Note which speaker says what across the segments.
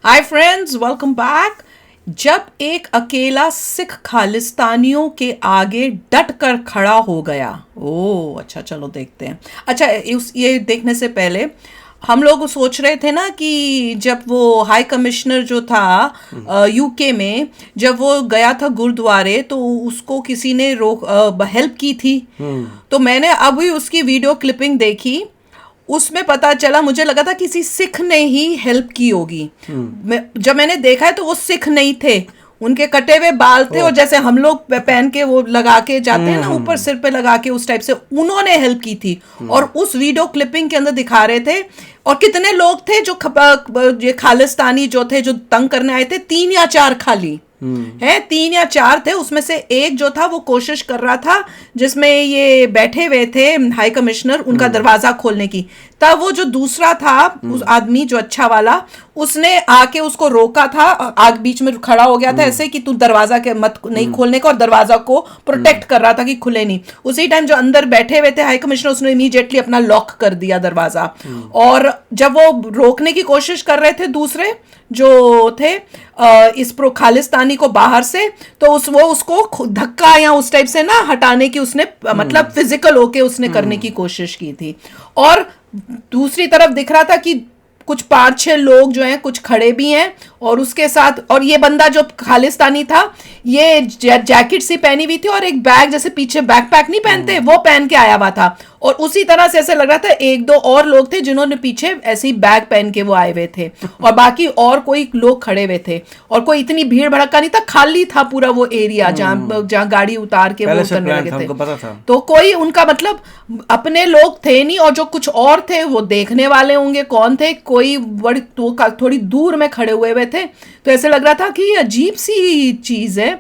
Speaker 1: Hi friends, welcome back. जब एक अकेला सिख खालिस्तानियों के आगे डट कर खड़ा हो गया। ओ अच्छा, चलो देखते हैं। अच्छा, ये देखने से पहले हम लोग सोच रहे थे ना कि जब वो हाई कमिश्नर जो था यूके में, जब वो गया था गुरुद्वारे तो उसको किसी ने रोक हेल्प की थी। तो मैंने अभी उसकी वीडियो क्लिपिंग देखी, उसमें पता चला, मुझे लगा था किसी सिख ने ही हेल्प की होगी। जब मैंने देखा है तो वो सिख नहीं थे, उनके कटे हुए बाल थे और जैसे हम लोग पहन के वो लगा के जाते हैं ना ऊपर सिर पे लगा के, उस टाइप से उन्होंने हेल्प की थी। और उस वीडियो क्लिपिंग के अंदर दिखा रहे थे। और कितने लोग थे जो ये खालिस्तानी जो थे, जो तंग करने आए थे, 3 या 4 खाली है, 3 या 4 थे। उसमें से एक जो था वो कोशिश कर रहा था, जिसमें ये बैठे हुए थे हाई कमिश्नर, उनका दरवाजा खोलने की। तब वो जो दूसरा था, उस आदमी जो अच्छा वाला, उसने आके उसको रोका था, आग बीच में खड़ा हो गया था ऐसे कि तू दरवाजा के मत नहीं खोलने का, और दरवाजा को प्रोटेक्ट कर रहा था कि खुले नहीं। उसी टाइम जो अंदर बैठे हुए थे हाई कमिश्नर, उसने इमीडिएटली अपना लॉक कर दिया दरवाजा। और जब वो रोकने की कोशिश कर रहे थे दूसरे जो थे इस प्रो खालिस्तानी को बाहर से, तो वो उसको धक्का या उस टाइप से ना हटाने की उसने मतलब फिजिकल होके उसने करने की कोशिश की थी। और दूसरी तरफ दिख रहा था कि कुछ 5-6 लोग जो हैं कुछ खड़े भी हैं, और उसके साथ, और ये बंदा जो खालिस्तानी था, ये जैकेट सी पहनी हुई थी और एक बैग, जैसे पीछे बैकपैक नहीं पहनते, वो पहन के आया हुआ था। और उसी तरह से ऐसे लग रहा था 1-2 और लोग थे जिन्होंने पीछे ऐसे ही बैग पहन के वो आए हुए थे, और बाकी और कोई लोग खड़े हुए थे। और कोई इतनी भीड़ भड़का नहीं था, खाली था पूरा वो एरिया जहाँ गाड़ी उतार के वो करने लगे थे।
Speaker 2: पता था।
Speaker 1: तो कोई उनका मतलब अपने लोग थे नहीं, और जो कुछ और थे वो देखने वाले होंगे कौन थे, कोई बड़ी तो थोड़ी दूर में खड़े हुए थे। तो ऐसे लग रहा था कि ये अजीब सी चीज है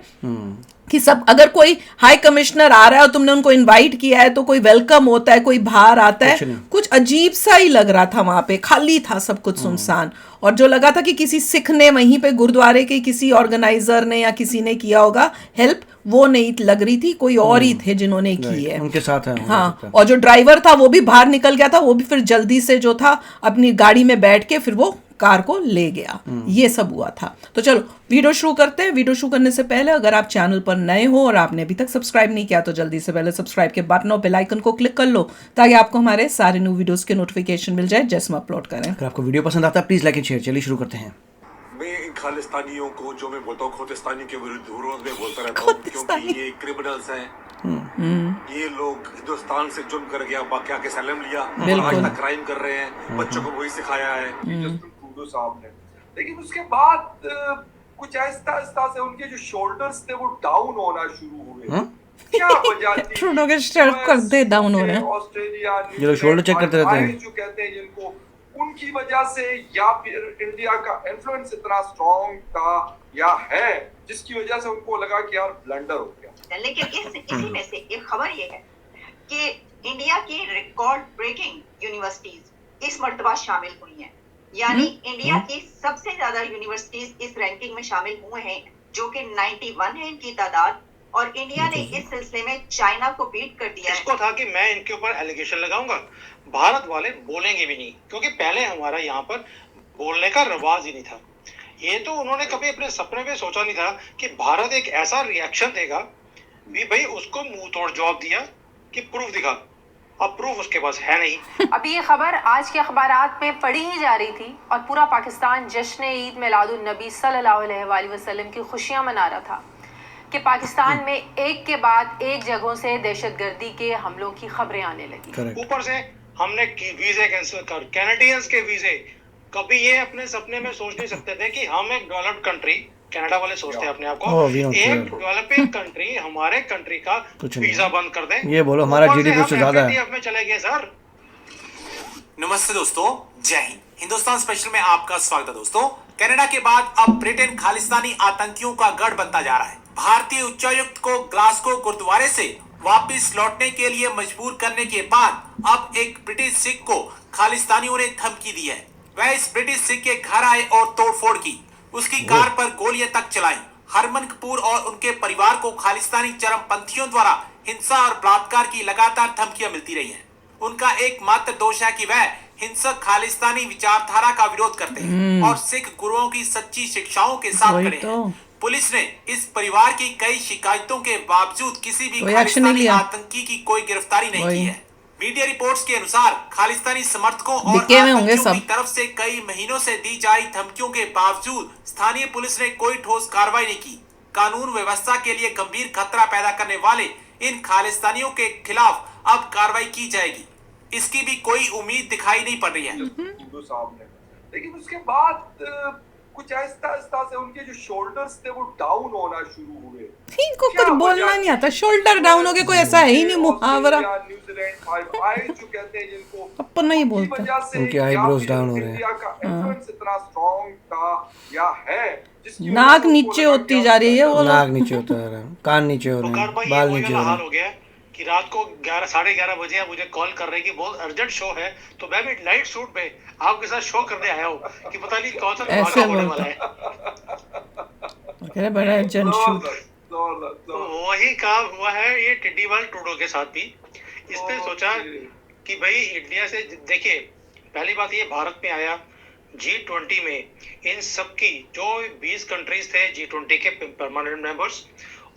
Speaker 1: कि सब, अगर कोई हाई कमिश्नर आ रहा है और तुमने उनको इनवाइट किया है तो कोई वेलकम होता है, कोई बाहर आता है, कुछ अजीब सा ही लग रहा था। वहां पे खाली था सब कुछ, सुनसान। और जो लगा था कि किसी सिख ने वहीं पे गुरुद्वारे के किसी ऑर्गेनाइजर ने या किसी ने किया होगा हेल्प, वो नहीं लग रही थी, कोई और ही थे जिन्होंने की है,
Speaker 2: उनके साथ है।
Speaker 1: हाँ। और जो ड्राइवर था वो भी बाहर निकल गया था, वो भी फिर जल्दी से जो था अपनी गाड़ी में बैठ के फिर वो कार को ले गया। ये सब हुआ था। तो चलो वीडियो शुरू करते हैं। वीडियो शुरू करने से पहले अगर आप चैनल पर नए हो और आपने अभी तक सब्सक्राइब नहीं किया तो जल्दी से पहले सब्सक्राइब के बटन और बेल आइकन को क्लिक कर लो, ताकि आपको हमारे सारे न्यू वीडियोस के नोटिफिकेशन मिल जाए जैसे हम अपलोड करें।
Speaker 2: अगर आपको वीडियो पसंद आता है प्लीज लाइक एंड शेयर। चलिए शुरू करते हैं।
Speaker 3: मैं इन खालिस्तानियों को, जो मैं बोलता हूँ खोतिस्तानी के विरोध में बोलता रहता हूँ, क्योंकि ये क्रिमिनल्स हैं। ये लोग हिंदुस्तान से जुर्म कर गया, बाकी आके सैलम लिया, आज तक क्राइम कर रहे हैं, बच्चों को वही सिखाया है जस्टिस साहब ने। लेकिन उसके बाद कुछ आहिस्ता आहिस्ता से उनके जो शोल्डर्स थे वो डाउन होना शुरू हुए। क्या वजह थी?
Speaker 1: ट्रूडो के शर्ट कर दे डाउन हो रहे हैं।
Speaker 3: ऑस्ट्रेलिया,
Speaker 2: ये लोग शोल्डर चेक करते रहते हैं
Speaker 3: जो कहते हैं जिनको, उनकी वजह से या फिर इंडिया का इन्फ्लुएंस इतना स्ट्रॉन्ग था या है, जिसकी वजह से उनको लगा कि यार ब्लंडर हो गया।
Speaker 4: लेकिन इसी में से एक खबर ये है कि इंडिया की रिकॉर्ड ब्रेकिंग यूनिवर्सिटीज इस मर्तबा शामिल हुई हैं। यानी इंडिया की सबसे ज्यादा यूनिवर्सिटीज इस रैंकिंग में शामिल हुए हैं, जो कि 91 है इनकी तादाद। और इंडिया ने इस सिलसिले में चाइना को बीट कर दिया है।
Speaker 5: इसको था कि मैं इनके ऊपर एलिगेशन लगाऊंगा, भारत वाले बोलेंगे भी नहीं, क्योंकि पहले हमारा यहाँ पर बोलने का रवाज ही नहीं था। ये तो उन्होंने कभी अपने सपने में सोचा नहीं था कि भारत एक ऐसा रिएक्शन देगा भी। भाई उसको मुंह तोड़ जवाब दिया कि प्रूफ दिखा, अब प्रूफ उसके पास है नहीं।
Speaker 6: अभी ये खबर आज के अखबारात में पढ़ी ही जा रही थी और पूरा पाकिस्तान जश्न ईद मिलादुन नबी सल्लल्लाहु अलैहि वसल्लम की खुशियां मना रहा था कि पाकिस्तान में एक के बाद एक जगहों से दहशतगर्दी के हमलों की खबरें आने लगी।
Speaker 5: ऊपर से हमने वीजे कैंसिल कर, कैनेडियंस के वीजे। कभी ये अपने सपने में सोच नहीं सकते थे कि हम एक डेवलप्ड कंट्री, कनाडा वाले सोचते हैं अपने आप को एक डेवलपिंग कंट्री, हमारे कंट्री का वीजा बंद कर दें।
Speaker 2: ये बोलो हमारा जीडीपी से ज्यादा है।
Speaker 5: में चले गए सर।
Speaker 7: नमस्ते दोस्तों, जय हिंद। हिंदुस्तान स्पेशल में आपका स्वागत है दोस्तों। कनाडा के बाद अब ब्रिटेन खालिस्तानी आतंकियों का गढ़ बनता जा रहा है। भारतीय उच्चायुक्त को ग्लासगो गुरुद्वारे से वापस लौटने के लिए मजबूर करने के बाद अब एक ब्रिटिश सिख को खालिस्तानियों ने धमकी दी है। वह इस ब्रिटिश सिख के घर आए और तोड़फोड़ की, उसकी कार पर गोलियां तक चलाई। हरमन कपूर और उनके परिवार को खालिस्तानी चरमपंथियों द्वारा हिंसा और बलात्कार की लगातार धमकियां मिलती रही हैं। उनका एकमात्र दोष है कि वह हिंसक खालिस्तानी विचारधारा का विरोध करते हैं और सिख गुरुओं की सच्ची शिक्षाओं के साथ
Speaker 1: वही
Speaker 7: खड़े
Speaker 1: तो।
Speaker 7: हैं। पुलिस ने इस परिवार की कई शिकायतों के बावजूद किसी भी
Speaker 1: कोई एक्शन नहीं
Speaker 7: खालिस्तानी
Speaker 1: लिया।
Speaker 7: आतंकी की कोई गिरफ्तारी नहीं
Speaker 1: वही।
Speaker 7: की है। मीडिया रिपोर्ट्स के अनुसार खालिस्तानी समर्थकों और
Speaker 1: दिखे हुए होंगे
Speaker 7: आतंकियों
Speaker 1: सब।
Speaker 7: की तरफ से कई महीनों से दी जा रही धमकियों के बावजूद स्थानीय पुलिस ने कोई ठोस कार्रवाई नहीं की। कानून व्यवस्था के लिए गंभीर खतरा पैदा करने वाले इन खालिस्तानियों के खिलाफ अब कार्रवाई की जाएगी, इसकी भी कोई उम्मीद दिखाई नहीं पड़ रही है।
Speaker 8: हिंदू साहब ने, लेकिन उसके बाद कुछ आहिस्ता से उनके जो शोल्डर्स थे वो डाउन होना शुरू हुए।
Speaker 1: इनको कुछ बोलना नहीं आता, शोल्डर डाउन हो गया, कोई ऐसा है ही नहीं मुहावरा।
Speaker 8: न्यूजीलैंड फाइव आइज जो कहते हैं जिनको,
Speaker 1: अपन नहीं बोलते।
Speaker 2: उनके आईब्रोज डाउन हो रहे हैं।
Speaker 8: इंडिया का इन्फ्लुएंस इतना स्ट्रांग था या है, जिसकी
Speaker 1: नाक
Speaker 8: वजह से
Speaker 1: नीचे
Speaker 8: उनको लगा
Speaker 1: होती
Speaker 8: कि
Speaker 1: जा रही है वो लोग।
Speaker 2: नाक नीचे होता है, कान नीचे हो रहे
Speaker 5: पुकार
Speaker 2: हैं,
Speaker 5: भाई,
Speaker 2: बाल
Speaker 5: ये
Speaker 2: नीचे
Speaker 5: वही
Speaker 2: हो
Speaker 5: वाला
Speaker 2: रहे
Speaker 5: हाल
Speaker 2: हैं।
Speaker 5: हो गया है कि रात को 11 बजे आप मुझे कॉल कर रहे हैं कि बहुत अर्जेंट शो है, तो मैं भी लाइट सूट में आपके साथ शो करने आया हूँ कि पता नहीं कौन सा
Speaker 1: ऐसे
Speaker 5: धमाका होने
Speaker 1: बोलता।
Speaker 5: वाला है।
Speaker 1: अरे बड़ा अर्जेंट शूट।
Speaker 5: तो वही काम हुआ है ये टिड्डीवाल ट्रूडो के साथ भी। इसने सोचा कि भाई इंडिया से, देखिए पहली बात ये भारत में आया G20 में इन सब की जो 20 कंट्रीज थे G20 के परमानेंट मेंबर्स,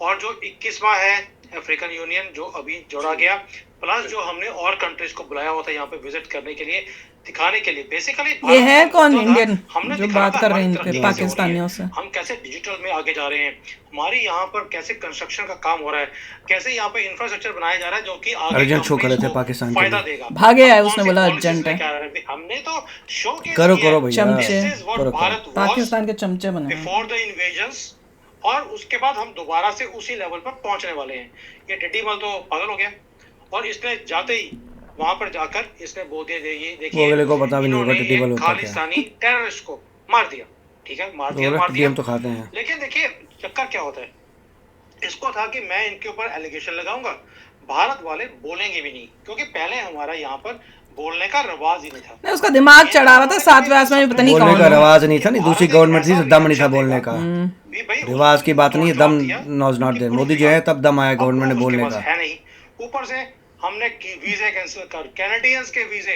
Speaker 5: और जो 21वां है अफ्रीकन यूनियन जो अभी जोड़ा गया, प्लस जो हमने और कंट्रीज को बुलाया हुआ था यहाँ पे विजिट करने के लिए, दिखाने के लिए। बेसिकली
Speaker 1: ये है कौन इंडियन जो बात कर रहे हैं इनके पाकिस्तानियों से?
Speaker 5: हम कैसे डिजिटल में आगे जा रहे हैं, हमारी यहाँ पर कैसे कंस्ट्रक्शन का काम हो रहा है, कैसे यहाँ पे इंफ्रास्ट्रक्चर बनाया जा रहा है जो कि आगे
Speaker 2: अर्जेंट शो कर रहे थे
Speaker 5: कंपनीज को
Speaker 2: पाकिस्तान के
Speaker 5: फायदा
Speaker 2: लिए।
Speaker 5: देगा।
Speaker 1: भागे आए,
Speaker 5: अब
Speaker 1: उसने
Speaker 5: कौन सी
Speaker 1: बोला
Speaker 5: policies
Speaker 1: अर्जेंट है।
Speaker 5: लेके आ रहे हैं? हमने तो शो
Speaker 2: करो भैया,
Speaker 1: चमचे।
Speaker 2: करो।
Speaker 1: पाकिस्तान के चमचे बने हैं।
Speaker 5: बिफोर द इन्वेजन्स, और उसके बाद हम दोबारा से उसी लेवल पर पहुंचने वाले हैं। ये टिड्डीवाल तो पागल हो गया, और इसने जाते ही वहां पर जाकर इसने बोल दिया, ये
Speaker 2: वो
Speaker 5: देखिए
Speaker 2: अगले को पता भी नहीं होगा
Speaker 5: इन्होंने
Speaker 2: टिड्डीवाल
Speaker 5: एक
Speaker 2: होता क्या है।
Speaker 5: खालिस्तानी टेररिस्ट को मार दिया। ठीक है, मार दिया।
Speaker 2: हम तो खाते हैं।
Speaker 5: लेकिन देखिए चक्कर क्या होता है, इसको था कि मैं इनके ऊपर एलिगेशन लगाऊंगा, भारत वाले बोलेंगे भी नहीं, क्योंकि पहले हमारा यहाँ पर बोलने का रवाज ही नहीं था।
Speaker 1: नहीं, उसका दिमाग चढ़ा हुआ था 7वें आसमान में, पता नहीं
Speaker 2: बोलने
Speaker 1: कौन
Speaker 2: का
Speaker 1: है।
Speaker 2: रिवाज नहीं था, नहीं दूसरी गवर्नमेंट थी तो दम नहीं था बोलने का।
Speaker 5: भी भाई
Speaker 2: रिवाज की बात नहीं है, दम नॉज नॉट
Speaker 5: कि
Speaker 2: देयर।
Speaker 5: proof
Speaker 2: मोदी जी
Speaker 5: दिया।
Speaker 2: है तब दम आया गवर्नमेंट ने
Speaker 5: अब
Speaker 2: बोलने
Speaker 5: उसके
Speaker 2: का।
Speaker 5: पास है नहीं, ऊपर से हमने वीजे कैंसिल कर, कैनेडियंस के वीजे।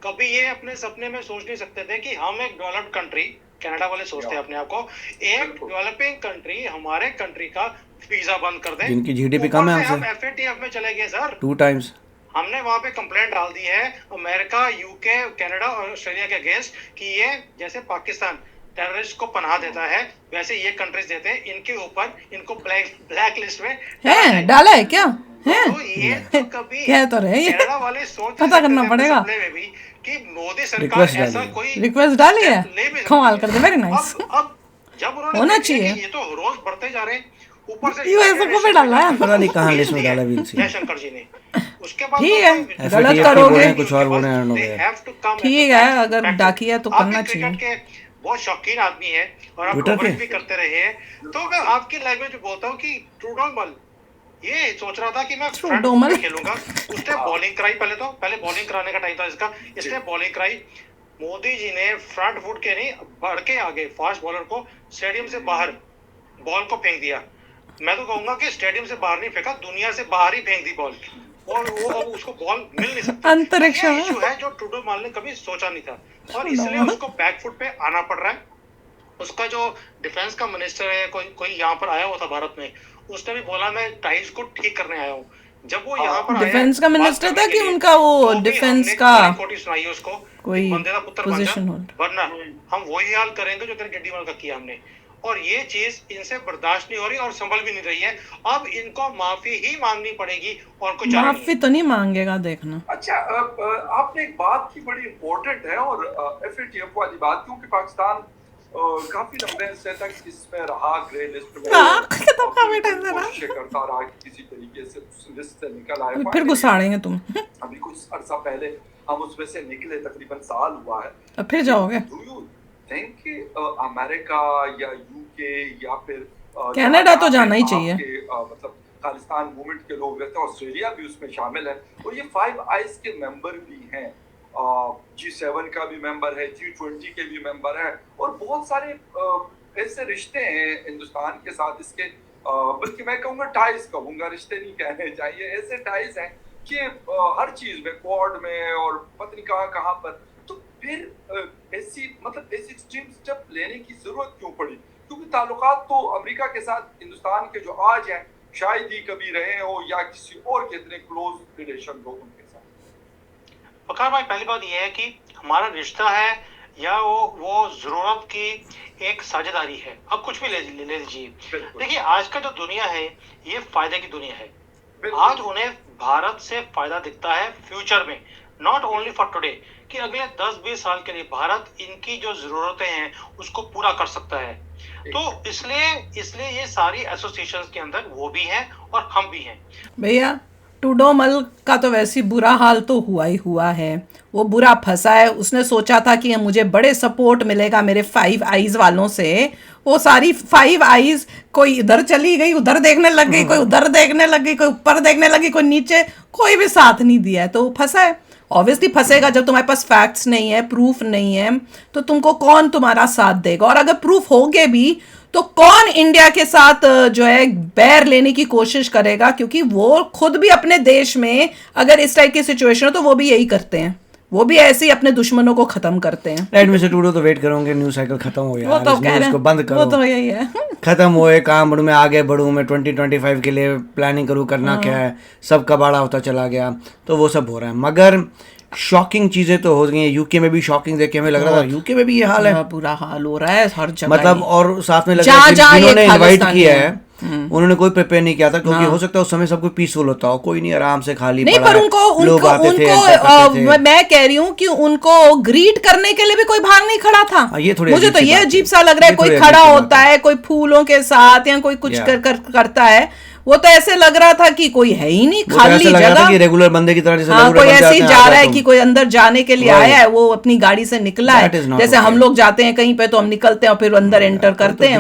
Speaker 5: कभी ये अपने सपने में सोच नहीं सकते थे कि हम एक डेवलप्ड कंट्री, कनाडा वाले सोचते हैं अपने आप को, एक डेवलपिंग कंट्री हमारे कंट्री का वीजा बंद कर दे।
Speaker 2: जिनकी GDP कम है
Speaker 5: ऊपर से
Speaker 2: हमसे।
Speaker 5: हम FATF में चले गए सर।
Speaker 2: 2 टाइम्स।
Speaker 5: हमने वहां पे कंप्लेंट डाल दी है अमेरिका, यूके, कनाडा और ऑस्ट्रेलिया के अगेंस्ट कि ये जैसे पाकिस्तान टेररिस्ट को पनाह देता है, वैसे ये कंट्रीज देते हैं, इनके ऊपर इनको ब्लैक लिस्ट में
Speaker 1: है डाला है क्या है?
Speaker 5: तो ये तो कभी
Speaker 1: कह तो रहे हैं ये।
Speaker 5: कनाडा वाले सोच
Speaker 1: पता करना
Speaker 5: सकते थे
Speaker 1: पड़ेगा।
Speaker 5: सपने में भी कि मोदी सरकार
Speaker 2: रिक्वेस्ट
Speaker 5: ऐसा
Speaker 2: डाली है।
Speaker 5: कोई
Speaker 1: रिक्वेस्ट डाली है,
Speaker 5: step ले भी सकती
Speaker 1: कमाल
Speaker 5: है।
Speaker 1: कर दे, वेरी नाइस।
Speaker 5: अब जब उन्होंने
Speaker 1: होना
Speaker 5: देखा कि
Speaker 1: चाहिए।
Speaker 5: ये तो रोज बढ़ते जा रहे हैं, ऊपर से
Speaker 1: USA को भी डाला है।
Speaker 2: पता नहीं कहाँ लिस्ट में डाला वील
Speaker 5: जयशंकर जी ने। उसके बाद
Speaker 1: ठीक है,
Speaker 5: तो
Speaker 1: गलत
Speaker 2: FATF
Speaker 1: करोगे।
Speaker 2: बोल रहे हैं, कुछ और बोल रहे हैं, I don't know
Speaker 5: They
Speaker 2: यार।
Speaker 5: have to come
Speaker 1: ठीक
Speaker 5: at the
Speaker 1: है, अगर
Speaker 5: fact.
Speaker 1: डाकिया तो
Speaker 5: आप
Speaker 1: करना
Speaker 5: भी क्रिकेट
Speaker 1: चाहिए।
Speaker 5: के बहुत शौकीन आदमी है और आप
Speaker 2: ट्विटर
Speaker 5: कवरेज
Speaker 2: के?
Speaker 5: भी करते रहे हैं, तो मैं आपकी लैंग्वेज में बोलता हूँ कि ट्रूडोमल ये सोच रहा था कि मैं फ्रंट
Speaker 1: ट्रूडोमल।
Speaker 5: में खेलूंगा। उसने बॉलिंग कराई, पहले बॉलिंग कराने का टाइम था इसका, इसने बॉलिंग कराई। मोदी जी ने फ्रंट फुट के नहीं, बढ़ के आगे फास्ट बॉलर को स्टेडियम से बाहर बॉल को फेंक दिया। मैं तो कहूंगा कि स्टेडियम से बाहर नहीं फेंका, दुनिया से बाहर ही फेंक दी बॉल, और वो अब उसको बॉल मिल नहीं सकता।
Speaker 1: अंतरिक्ष
Speaker 5: ये
Speaker 1: में।
Speaker 5: इशू है जो ट्रूडोमल ने कभी सोचा नहीं था, और इसलिए उसको बैकफुट पे आना पड़ रहा है। उसका जो डिफेंस का मिनिस्टर है, कोई यहाँ पर आया हुआ था भारत में, उसने भी बोला मैं टाइज को ठीक करने आया हूँ। जब वो यहाँ पर आया,
Speaker 1: डिफेंस का
Speaker 5: बात
Speaker 1: मिनिस्टर
Speaker 5: करने
Speaker 1: था
Speaker 5: के
Speaker 1: कि
Speaker 5: लिए,
Speaker 1: उनका वो
Speaker 5: तो भी
Speaker 1: डिफेंस
Speaker 5: हमने
Speaker 1: का
Speaker 5: कड़ी कोटी सुनाई उसको,
Speaker 1: कोई
Speaker 5: बंदे का पुत्र बन जा,
Speaker 1: पोजीशन होल्ड।
Speaker 5: वरना हम वही हाल करेंगे जो तेरे टिड्डीवाल का किया हमने। और ये चीज इनसे बर्दाश्त नहीं हो रही और संभल भी नहीं रही है। अब इनको माफी ही मांगनी पड़ेगी और कुछ चारा नहीं।
Speaker 1: माफी तो नहीं मांगेगा, देखना।
Speaker 8: अच्छा, आपने एक बात की बड़ी इम्पोर्टेंट है, और FATF वाली बात, क्योंकि पाकिस्तान काफी लंबे अरसे तक इसमें रहा, ग्रे लिस्ट में कोशिश करता रहा कि किसी तरीके से उस लिस्ट से निकल आए।
Speaker 1: फिर घुसाड़ेंगे तुम।
Speaker 8: अभी कुछ अरसा पहले हम उसमें से निकले, तकरीबन साल हुआ है।
Speaker 1: अब फिर जाओगे?
Speaker 8: डू यू थिंक कि अमेरिका या यूके या फिर
Speaker 1: कनाडा तो जाना ही चाहिए।
Speaker 8: मतलब खालिस्तान मूवमेंट के लोग रहते हैं, ऑस्ट्रेलिया भी उसमें शामिल है, और ये 5 आइज के मेंबर भी हैं, G7 का भी मेंबर है, G20 के भी मेंबर है, और बहुत सारे ऐसे रिश्ते हैं हिंदुस्तान के साथ इसके, बल्कि मैं कहूँगा टाइज कहूँगा, रिश्ते नहीं कहने चाहिए, ऐसे टाइज हैं कि हर चीज में, क्वाड में और पता नहीं कहाँ पर, तो फिर ऐसी एक्सट्रीम स्टेप लेने की जरूरत क्यों पड़ी? क्योंकि ताल्लुकात तो अमेरिका के साथ हिंदुस्तान के जो आज हैं शायद ही कभी रहे हो या किसी और के इतने क्लोज रिलेशन हो उनके साथ।
Speaker 5: वकार भाई, पहली बात यह है कि हमारा रिश्ता है या वो जरूरत की एक साझेदारी है। अब कुछ भी ले लीजिए। देखिए, आज का जो दुनिया है ये फायदे की दुनिया है। आज उन्हें भारत से फायदा दिखता है फ्यूचर में, नॉट ओनली फॉर टुडे, कि अगले 10-20 साल के लिए भारत इनकी जो जरूरतें हैं उसको पूरा कर सकता है। तो इसलिए ये सारी एसोसिएशंस के अंदर वो भी हैं और हम भी हैं।
Speaker 1: भैया टूडोमल का तो वैसे बुरा हाल तो हुआ ही हुआ है। वो बुरा फंसा है। उसने सोचा था कि मुझे बड़े सपोर्ट मिलेगा मेरे 5 आईज वालों से। वो सारी 5 आईज कोई इधर चली गई, उधर देखने लग गई, कोई उधर देखने लग गई, कोई ऊपर देखने लगी, कोई नीचे, कोई भी साथ नहीं दिया है। तो वो फंसा है। ऑब्वियसली फंसेगा जब तुम्हारे पास फैक्ट्स नहीं है, प्रूफ नहीं है, तो तुमको कौन तुम्हारा साथ देगा? और अगर प्रूफ होगे भी तो कौन इंडिया के साथ जो है बैर लेने की कोशिश करेगा? क्योंकि वो खुद भी अपने देश में अगर इस टाइप की सिचुएशन हो तो वो भी यही करते हैं। वो भी ऐसे ही अपने दुश्मनों को खत्म करते हैं।
Speaker 2: राइट मिस्टर टूडो, तो वेट करोगे न्यूज़ साइकिल खत्म हो यार,
Speaker 1: वो तो कह रहे
Speaker 2: इसको
Speaker 1: हैं,
Speaker 2: बंद करो।
Speaker 1: वो तो यही है।
Speaker 2: खत्म होए काम बढ़ू, मैं आगे बढ़ूँ, मैं 2025 के लिए प्लानिंग करूँ, करना क्या है, सब कबाड़ा होता चला गया, तो वो सब हो रहा है। मगर शॉकिंग चीजें तो हो गई हैं। यूके में भी शॉकिंग देख के हमें लग रहा था यूके में भी ये हाल है,
Speaker 1: बुरा हाल हो रहा है हर जगह।
Speaker 2: मतलब और साथ में लग रहा है कि जिन्होंने इनवाइट किया है उन्होंने कोई प्रिपेयर नहीं किया था, क्योंकि हो सकता है उस समय सब कुछ पीसफुल होता हो, कोई नहीं, आराम से खाली
Speaker 1: नहीं, पर मैं कह रही हूँ कि उनको ग्रीट करने के लिए भी कोई बाहर नहीं खड़ा था।
Speaker 2: ये थोड़ी
Speaker 1: मुझे तो ये अजीब सा लग रहा है। कोई खड़ा होता है, कोई फूलों के साथ या कोई कुछ करता है। वो तो ऐसे लग रहा था कि कोई है ही नहीं, खाली जगह,
Speaker 2: रेगुलर बंदे की तरह जैसे
Speaker 1: कोई ऐसे ही जा रहा है कि कोई अंदर जाने के लिए आया है, वो अपनी गाड़ी से निकला है। जैसे हम लोग जाते हैं कहीं पे तो हम निकलते हैं और फिर अंदर एंटर करते हैं।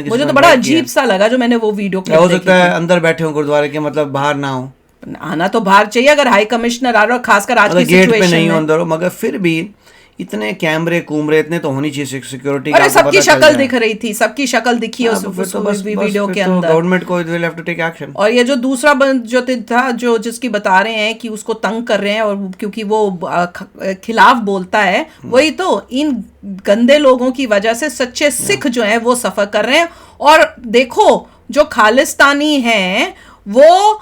Speaker 1: मुझे तो बड़ा अजीब सा लगा जो मैंने वो वीडियो क्लिप
Speaker 2: हो सकता है अंदर बैठे हो गुरुद्वारे के, मतलब बाहर ना हो।
Speaker 1: आना तो बाहर चाहिए अगर हाई कमिश्नर आ रहा हो, खासकर आज की सिचुएशन
Speaker 2: नहीं हो अंदर हो, मगर फिर भी इतने कैमरे कूमरे इतने तो होनी चाहिए सिक्योरिटी।
Speaker 1: अरे सबकी शक्ल दिख रही थी, सबकी शक्ल दिखी है उस वीडियो के अंदर।
Speaker 2: गवर्नमेंट को will have to take action.
Speaker 1: और ये जो दूसरा जो था जो जिसकी बता रहे हैं कि उसको तंग कर रहे हैं और क्योंकि वो खिलाफ बोलता है, वही तो इन गंदे लोगों की वजह से सच्चे सिख जो हैं वो सफर कर रहे हैं। और देखो जो खालिस्तानी हैं वो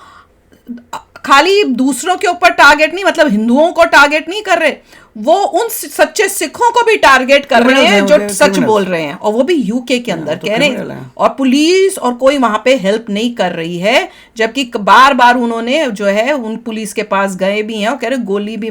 Speaker 1: खाली दूसरों के ऊपर टारगेट नहीं, मतलब हिंदुओं को टारगेट नहीं कर रहे, वो उन सच्चे सिखों को भी टारगेट कर रहे हैं जो सच बोल रहे हैं, और वो भी यूके के अंदर कह रहे हैं। और पुलिस और कोई वहां पे हेल्प नहीं कर रही है, जबकि बार बार उन्होंने जो है उन पुलिस के पास गए भी हैं और कह रहे गोली भी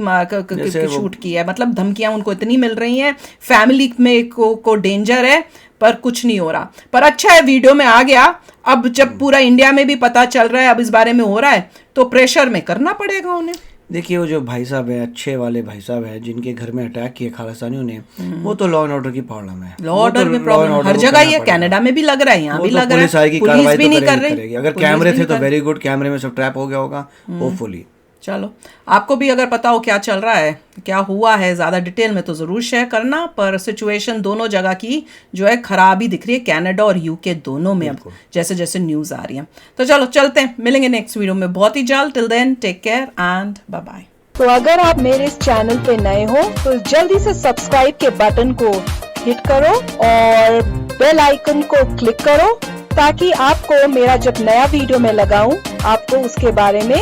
Speaker 1: शूट की है। मतलब धमकियां उनको इतनी मिल रही हैं, फैमिली में को डेंजर है, पर कुछ नहीं हो रहा। पर अच्छा है वीडियो में आ गया। अब जब पूरा इंडिया में भी पता चल रहा है, अब इस बारे में हो रहा है, तो प्रेशर में करना पड़ेगा उन्हें।
Speaker 2: देखिए वो जो भाई साहब है, अच्छे वाले भाई साहब है, जिनके घर में अटैक किए खालिस्तानियों ने, वो तो लॉ एंड ऑर्डर की प्रॉब्लम है।
Speaker 1: लॉ ऑर्डर में प्रॉब्लम हर जगह ही है, कनाडा में भी लग रहा है, यहाँ भी लग रहा है, पुलिस भी नहीं कर रही।
Speaker 2: अगर कैमरे थे तो वेरी गुड, कैमरे में सब ट्रैप हो गया होगा होपफुली।
Speaker 1: चलो आपको भी अगर पता हो क्या चल रहा है, क्या हुआ है ज़्यादा डिटेल में, तो ज़रूर शेयर करना। पर सिचुएशन दोनों जगह की जो है खराबी दिख रही है, कनाडा और यूके दोनों में, अब जैसे जैसे न्यूज़ आ रही है। तो चलो चलते हैं, मिलेंगे नेक्स्ट वीडियो में बहुत ही जल्द। Till then take care and bye bye.
Speaker 9: तो अगर आप मेरे इस चैनल पे नए हो तो जल्दी से सब्सक्राइब के बटन को हिट करो और बेल आइकन को क्लिक करो, ताकि आपको मेरा जब नया वीडियो मैं लगाऊं आपको उसके बारे में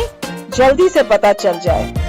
Speaker 9: जल्दी से पता चल जाए।